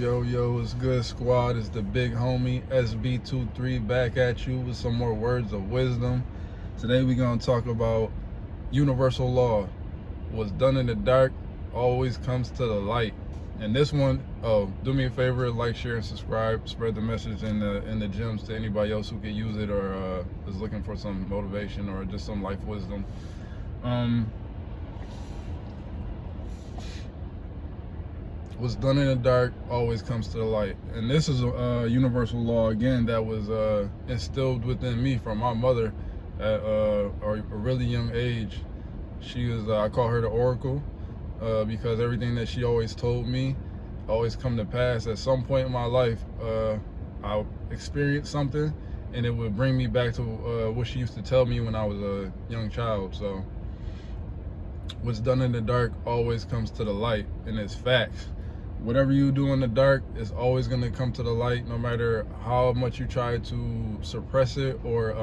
Yo, it's good, squad? It's the big homie SB23 back at you with some more words of wisdom. Today we're going to talk about universal law. What's done in the dark always comes to the light. And this one, do me a favor, like, share, and subscribe. Spread the message in the gems to anybody else who could use it or is looking for some motivation or just some life wisdom. What's done in the dark always comes to the light. And this is a universal law, again, that was instilled within me from my mother at a really young age. She was, I call her the Oracle, because everything that she always told me always come to pass. At some point in my life, I'll experience something and it would bring me back to what she used to tell me when I was a young child. So what's done in the dark always comes to the light, and it's facts. Whatever you do in the dark is always going to come to the light, no matter how much you try to suppress it or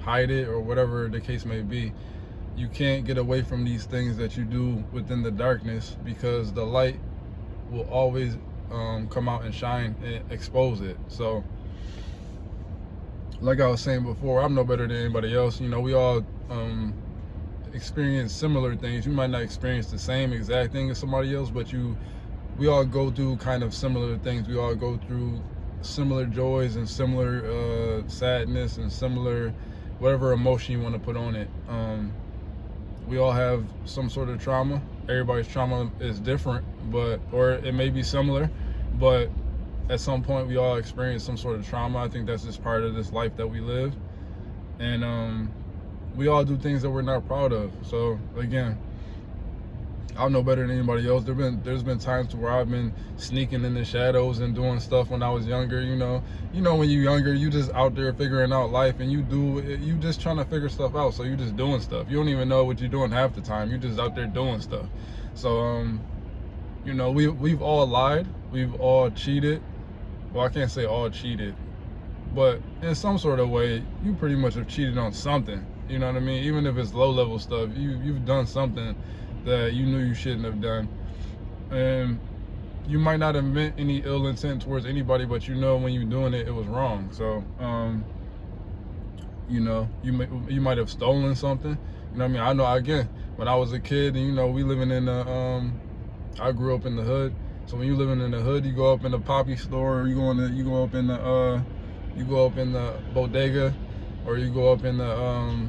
hide it or whatever the case may be. You can't get away from these things that you do within the darkness, because the light will always come out and shine and expose it. So like I was saying before, I'm no better than anybody else. You know, we all experience similar things. You might not experience the same exact thing as somebody else, but we all go through kind of similar things. We all go through similar joys and similar sadness and similar whatever emotion you want to put on it. We all have some sort of trauma. Everybody's trauma is different, or it may be similar, but at some point we all experience some sort of trauma. I think that's just part of this life that we live, and we all do things that we're not proud of. So again, I'm no better than anybody else. There's been times where I've been sneaking in the shadows and doing stuff when I was younger. You know when you're younger, you just out there figuring out life, and you just trying to figure stuff out. So you just doing stuff. You don't even know what you're doing half the time. You're just out there doing stuff. So we've all lied. We've all cheated. Well, I can't say all cheated, but in some sort of way, you pretty much have cheated on something. You know what I mean? Even if it's low level stuff, you've done something that you knew you shouldn't have done. And you might not have meant any ill intent towards anybody, but you know when you're doing it, it was wrong. So you might have stolen something. You know what I mean? I know, again, when I was a kid, and we living in the I grew up in the hood. So when you living in the hood, you go up in the poppy store, or you go up in the bodega, or you go up in the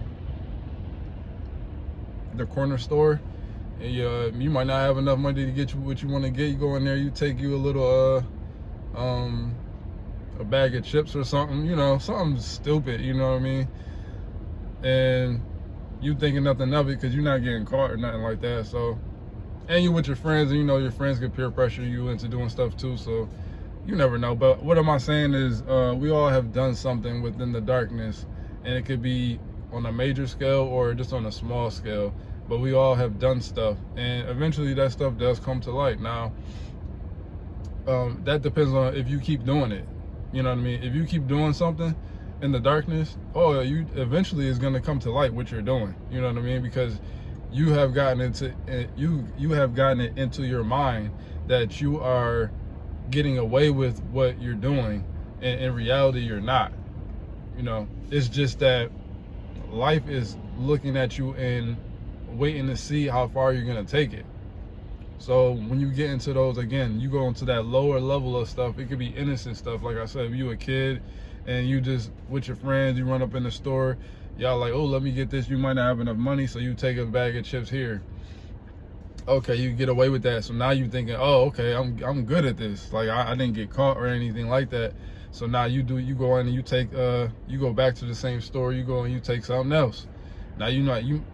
corner store. And you might not have enough money to get you what you want to get. You go in there, you take you a little a bag of chips or something, something stupid, you know what I mean? And you thinking nothing of it because you're not getting caught or nothing like that. So, and you with your friends, and your friends can peer pressure you into doing stuff too. So you never know. But what am I saying is, we all have done something within the darkness, and it could be on a major scale or just on a small scale. But we all have done stuff, and eventually that stuff does come to light. Now, that depends on if you keep doing it. You know what I mean? If you keep doing something in the darkness, you eventually is going to come to light what you're doing. You know what I mean? Because you have gotten it into your mind that you are getting away with what you're doing, and in reality you're not. It's just that life is looking at you and waiting to see how far you're going to take it. So when you get into those, again, you go into that lower level of stuff. It could be innocent stuff. Like I said, if you a kid and you just with your friends, you run up in the store, y'all like, oh, let me get this. You might not have enough money, so you take a bag of chips here. Okay, you get away with that. So now you thinking, oh, okay, I'm good at this. Like I didn't get caught or anything like that. So now you go in and you take you go back to the same store, you go and you take something else. Now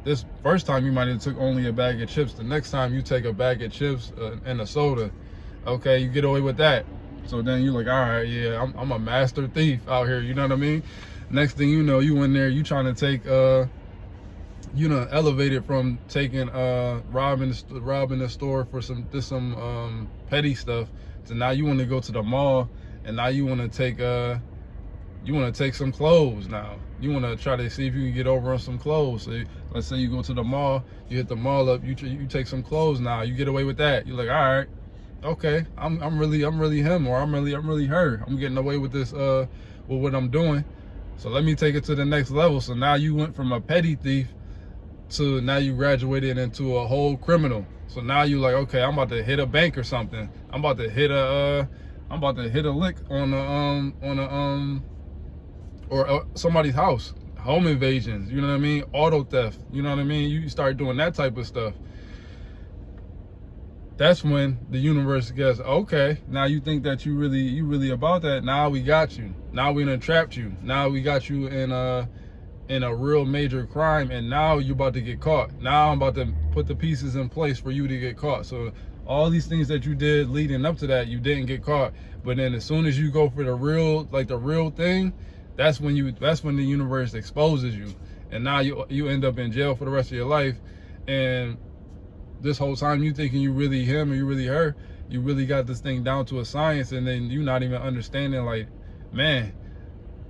this first time you might have took only a bag of chips. The next time you take a bag of chips and a soda. Okay, you get away with that. So then you're like, all right, yeah, I'm a master thief out here. You know what I mean? Next thing you know, you in there, you trying to take elevated from taking robbing the store for some petty stuff. So now you want to go to the mall, and now you want to take some clothes. Now you want to try to see if you can get over on some clothes. So let's say you go to the mall, you hit the mall up, you take some clothes. Now you get away with that. You're like, all right, okay, I'm really him, or I'm really her. I'm getting away with this with what I'm doing. So let me take it to the next level. So now you went from a petty thief to now you graduated into a whole criminal. So now you like, okay, I'm about to hit a bank or something. I'm about to hit a lick on somebody's house. Home invasions, you know what I mean? Auto theft, you know what I mean? You start doing that type of stuff. That's when the universe gets, okay, now you think that you really about that. Now we got you. Now we done trapped you. Now we got you in a real major crime, and now you're about to get caught. Now I'm about to put the pieces in place for you to get caught. So all these things that you did leading up to that, you didn't get caught. But then as soon as you go for the real thing, that's when the universe exposes you. And now you end up in jail for the rest of your life. And this whole time you thinking you really him or you really her, you really got this thing down to a science, and then you not even understanding, like, man,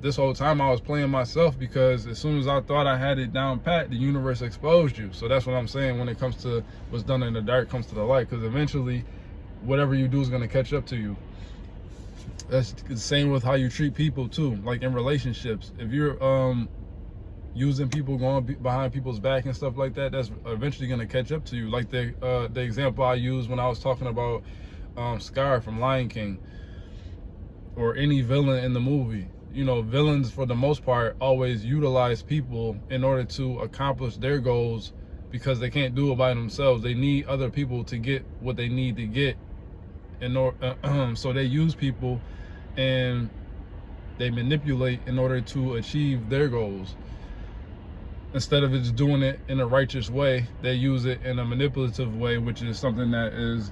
this whole time I was playing myself, because as soon as I thought I had it down pat, the universe exposed you. So that's what I'm saying when it comes to what's done in the dark comes to the light, because eventually whatever you do is going to catch up to you. That's the same with how you treat people too, like in relationships. If you're using people, going behind people's back and stuff like that, that's eventually going to catch up to you. Like the example I used when I was talking about Scar from Lion King, or any villain in the movie. You know, villains for the most part always utilize people in order to accomplish their goals, because they can't do it by themselves. They need other people to get what they need to get. So they use people and they manipulate in order to achieve their goals. Instead of just doing it in a righteous way, they use it in a manipulative way, which is something that is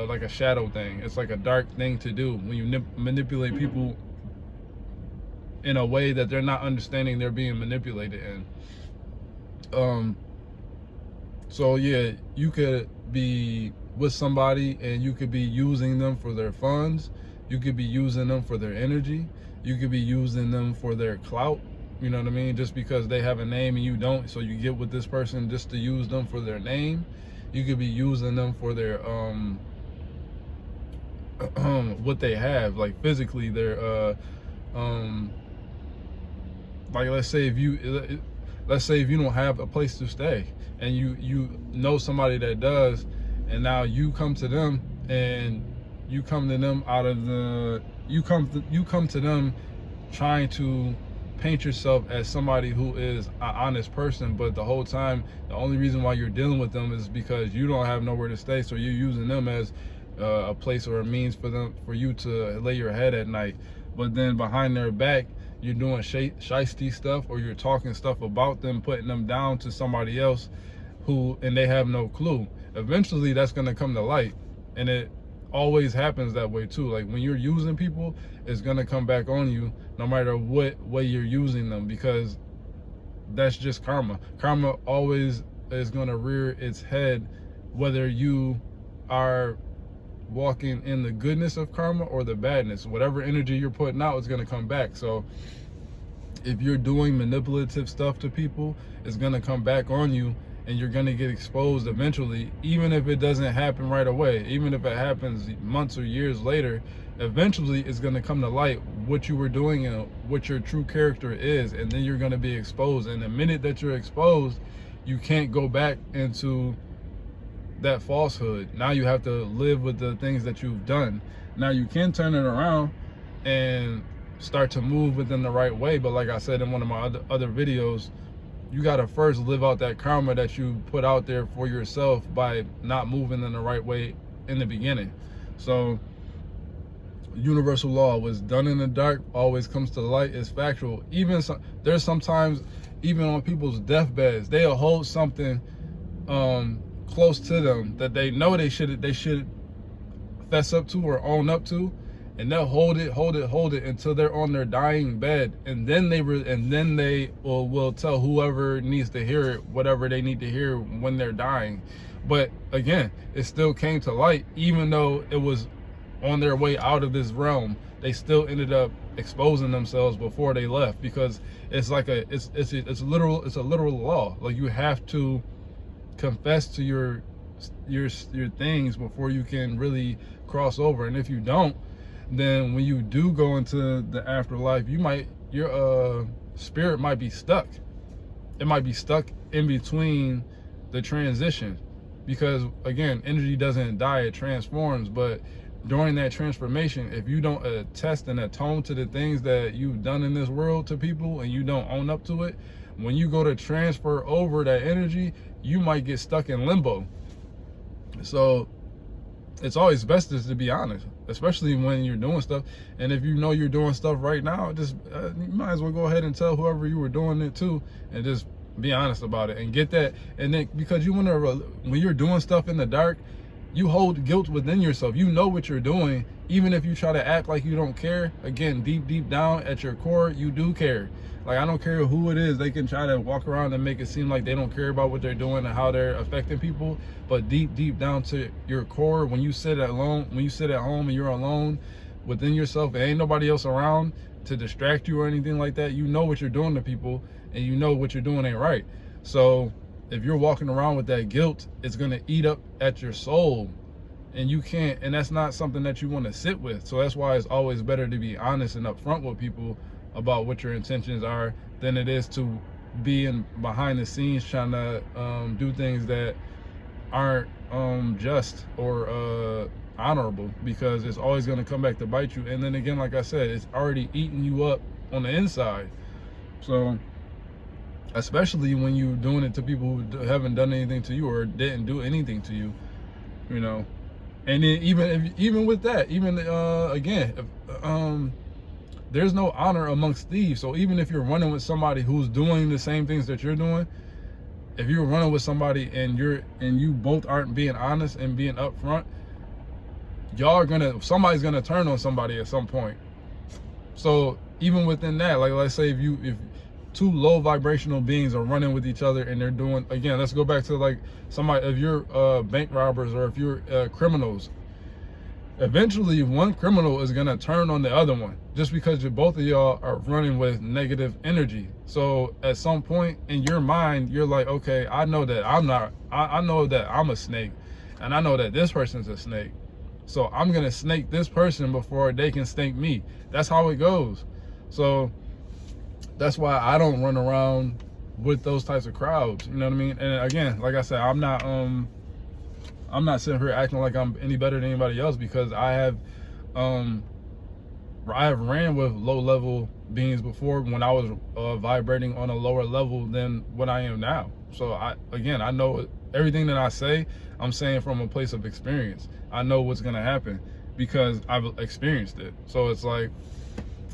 like a shadow thing. It's like a dark thing to do when you manipulate people in a way that they're not understanding they're being manipulated in. So yeah, you could be with somebody and you could be using them for their funds. You could be using them for their energy. You could be using them for their clout. You know what I mean? Just because they have a name and you don't, so you get with this person just to use them for their name. You could be using them for their what they have, like physically, their like let's say if you don't have a place to stay, and you know somebody that does, and now you come to them, and you come to them trying to paint yourself as somebody who is an honest person, but the whole time the only reason why you're dealing with them is because you don't have nowhere to stay, so you're using them as a place or a means for you to lay your head at night. But then behind their back, you're doing shiesty stuff, or you're talking stuff about them, putting them down to somebody else and they have no clue. Eventually that's going to come to light, and it always happens that way too. Like when you're using people, it's going to come back on you no matter what way you're using them, because that's just karma. Karma always is going to rear its head, whether you are walking in the goodness of karma or the badness. Whatever energy you're putting out is going to come back. So if you're doing manipulative stuff to people, it's going to come back on you, and you're going to get exposed eventually. Even if it doesn't happen right away, even if it happens months or years later, eventually it's going to come to light what you were doing and what your true character is, and then you're going to be exposed. And the minute that you're exposed, you can't go back into that falsehood. Now you have to live with the things that you've done. Now you can turn it around and start to move within the right way, but like I said in one of my other videos, you got to first live out that karma that you put out there for yourself by not moving in the right way in the beginning. So universal law, was done in the dark always comes to the light, is factual. There's sometimes even on people's deathbeds, they'll hold something close to them that they know they should fess up to or own up to, and they'll hold it until they're on their dying bed, and then they will tell whoever needs to hear it whatever they need to hear when they're dying. But again, it still came to light. Even though it was on their way out of this realm, they still ended up exposing themselves before they left, because it's like it's a literal law. Like you have to confess to your your things before you can really cross over. And if you don't, then when you do go into the afterlife, your spirit might be stuck. It might be stuck in between the transition, because again, energy doesn't die, it transforms. But during that transformation, if you don't attest and atone to the things that you've done in this world to people, and you don't own up to it, when you go to transfer over that energy, you might get stuck in limbo. So it's always best is to be honest, especially when you're doing stuff. And if you know you're doing stuff right now, just you might as well go ahead and tell whoever you were doing it to, and just be honest about it and get that. And then, because you want to, when you're doing stuff in the dark, you hold guilt within yourself. You know what you're doing, even if you try to act like you don't care. Again, deep down at your core, you do care. Like, I don't care who it is, they can try to walk around and make it seem like they don't care about what they're doing and how they're affecting people. But deep down to your core, when you sit at home and you're alone within yourself, and ain't nobody else around to distract you or anything like that, you know what you're doing to people, and you know what you're doing ain't right. So if you're walking around with that guilt, it's gonna eat up at your soul, and you can't, and that's not something that you want to sit with. So that's why it's always better to be honest and upfront with people about what your intentions are, than it is to be in behind the scenes trying to do things that aren't just or honorable, because it's always going to come back to bite you. And then again, like I said, it's already eating you up on the inside. So especially when you're doing it to people who haven't done anything to you or didn't do anything to you, you know. And then even with that, there's no honor amongst thieves. So even if you're running with somebody who's doing the same things that you're doing, if you're running with somebody and you both aren't being honest and being upfront, somebody's gonna turn on somebody at some point. So even within that, like, let's say if two low vibrational beings are running with each other and they're doing, again, let's go back to like somebody, if you're bank robbers or if you're criminals, eventually one criminal is going to turn on the other one, just because both of y'all are running with negative energy. So at some point in your mind, you're like, okay, I know that I know that I'm a snake, and I know that this person's a snake. So I'm going to snake this person before they can snake me. That's how it goes. So that's why I don't run around with those types of crowds. You know what I mean? And again, like I said, I'm not sitting here acting like I'm any better than anybody else, because I have ran with low level beings before when I was vibrating on a lower level than what I am now. So I know everything that I say, I'm saying from a place of experience. I know what's gonna happen because I've experienced it. So it's like,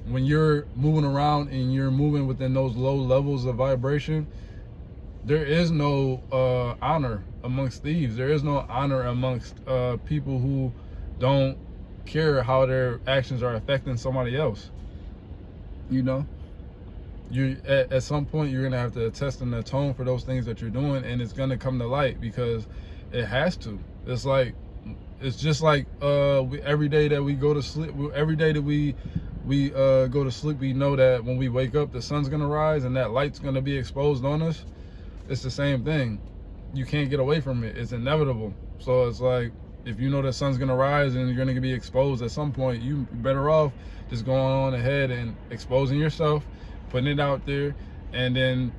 when you're moving around and you're moving within those low levels of vibration, there is no honor amongst thieves. There is no honor amongst people who don't care how their actions are affecting somebody else. You know, you at some point you're gonna have to attest and atone for those things that you're doing, and it's gonna come to light because it has to. It's just like every day that we go to sleep, every day that we go to sleep, we know that when we wake up, the sun's gonna rise and that light's gonna be exposed on us. It's the same thing. You can't get away from it. It's inevitable. So it's like, if you know the sun's gonna rise and you're gonna be exposed at some point, you better off just going on ahead and exposing yourself, putting it out there, and then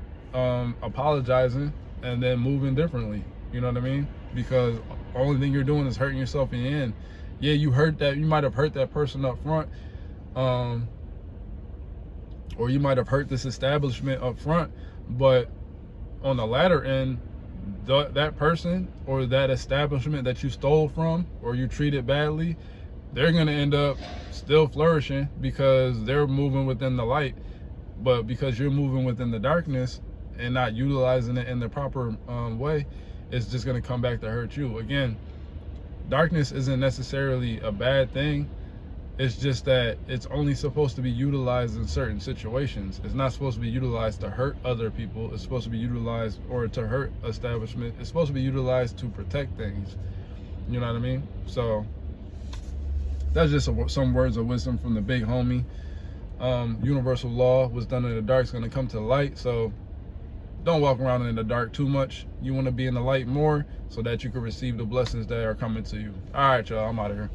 apologizing, and then moving differently. You know what I mean? Because the only thing you're doing is hurting yourself in the end. Yeah, you might have hurt that person up front, or you might have hurt this establishment up front, but on the latter end, that person or that establishment that you stole from or you treated badly, they're going to end up still flourishing because they're moving within the light. But because you're moving within the darkness and not utilizing it in the proper way, it's just going to come back to hurt you. Again, darkness isn't necessarily a bad thing. It's just that it's only supposed to be utilized in certain situations. It's not supposed to be utilized to hurt other people. It's supposed to be utilized, or to hurt establishment. It's supposed to be utilized to protect things. You know what I mean? So that's just some words of wisdom from the big homie. Universal law was done in the dark is going to come to light. So don't walk around in the dark too much. You want to be in the light more so that you can receive the blessings that are coming to you. All right, y'all, I'm out of here.